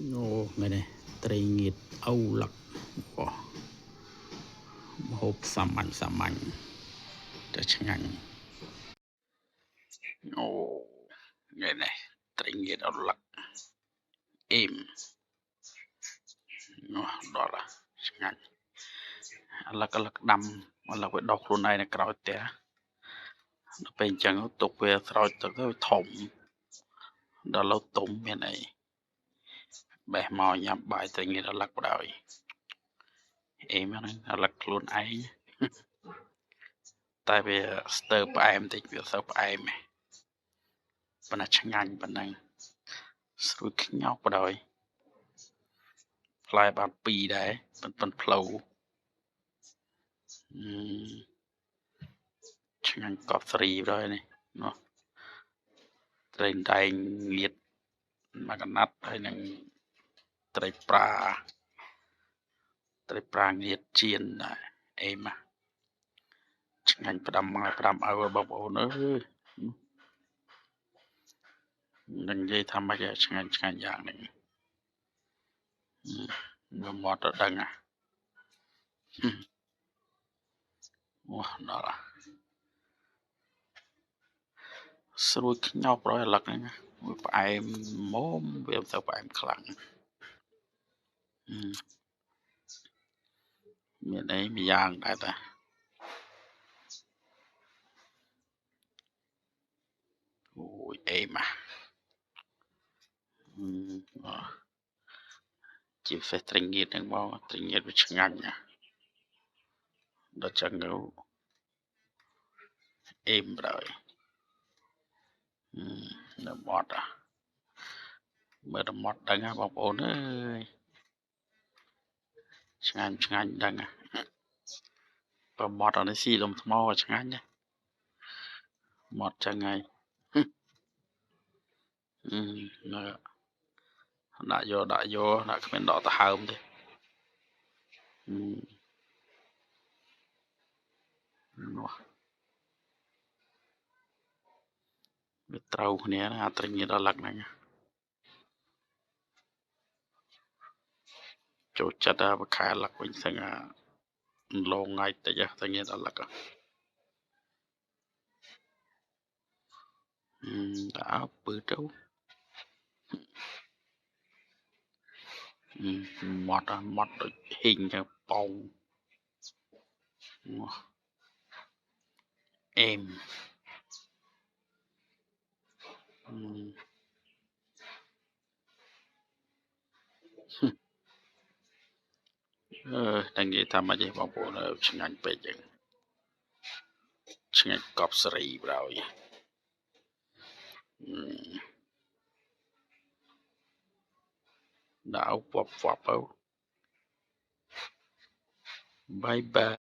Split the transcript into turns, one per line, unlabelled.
Ồ, ngày nàyត្រីងៀតអូឡឹកម្ហូបសាមញ្ញតែឆ្ងាញ់អូថ្ងៃនេះត្រីងៀតអូឡឹកអ៊ីមដល់ឆ្ងាញ់អូឡឹកដាំអូឡឹកវាដុះខ្លួនឯងនៅក្រោយផ្ទះដល់ពេលអញ្ចឹងទុកវាស្រោចទឹកទៅធំដល់ឡូវទុំមានអីបេះមកញ៉ាំបាយត្រីងៀតអូឡឹកបដ ாய் អ៊ីមហ្នឹងអូឡឹកខ្លួនឯងតែវាស្ទើរផ្អែមតិចវាសើផ្អែមប៉ុន្តែឆ្ងាញ់ប៉ុណ្ណឹងស្រួយខ្ញោកបដ ாய் ផ្លែបាន2ដែរប៉ុន្តែផ្លូវឆ្ងាញ់កប់ស្រីបដ ாய் នេះនោះត្រីដែងងៀតមួយកណាត់ហើយនឹងត្រីប្រាងៀតជៀនដែរអេមឆ្ងាញ់ផ្ដាំមកផ្ដាំឲ្យបងប្អូនអើយនឹងនិយាយថាម៉េចឆ្ងាញ់យ៉ាងនេះខ្ញុំមកទៅដឹងអូដល់ស្រួយខ្ញោកប្រយឡឹកហ្នឹងមួយផ្អែមមុំវាទៅផ្អែមខ្លាំងមានអីម្យ៉ាងដែរតាអូយអេម៉ាជាពិសេសត្រីងៀតហ្នឹងបងត្រីងៀតវាឆ្ងាញ់ណាស់ដល់ចឹងទៅអេមប្រយនៅមាត់មើលតែមាត់ដឹងហ៎បងប្អូនអើយឆ្ងាញ់ដឹងបើមាត់អានេះស៊ីដុំថ្មឆ្ងាញ់ណាស់មាត់ចឹងហើយដាក់យកដាក់គ្មានដកដង្ហើមទេនោះវាត្រូវគ្នាអាត្រីងៀតដល់ឡឹកហ្នឹងចូលចិត្តបខែឡឹកវិញស្ងឡងងាយតិចត្រីងៀតដល់ឡឹកដាក់ពឺទៅមាត់ដូចហ៊ីងចឹងប៉ោងអេមតែនិយាយថាម៉េចទេបងប្អូនឆ្ងាញ់ពេកចឹងឆ្ងាញ់កប់សេរីបដ ாய் ដាក់វ៉ាប់ទៅបាយ